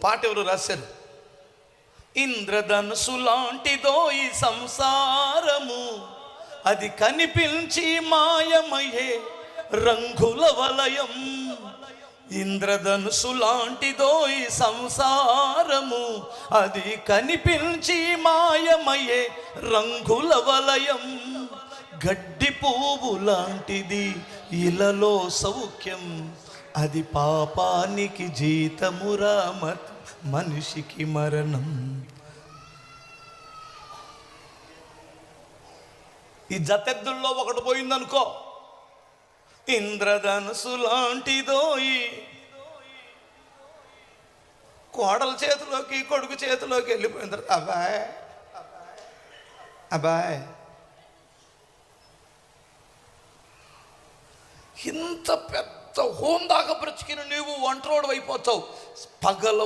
పాట ఎవరు రాశారు? ఇంద్రధనుసు లాంటిదో ఈ సంసారము, అది కనిపించి మాయమయ్యే రంగుల వలయం. ఇంద్రధనుసు లాంటిదో ఈ సంసారము, అది కనిపించి మాయమయ్యే రంగుల వలయం. గడ్డి పువ్వు లాంటిది ఇలలో సౌఖ్యం, అది పాపానికి జీతమురా మనిషికి మరణం. ఈ జతెద్దుల్లో ఒకటి పోయిందనుకో, ఇంద్రధనుసు లాంటిదోయి, కోడల చేతిలోకి కొడుకు చేతిలోకి వెళ్ళిపోయిన తర్వాత అబ్బాయ్ అబ్బాయ్ ఇంత పెద్ద హోం దాకా బ్రతికిన నీవు ఒంటరోడు అయిపోతావు. పగల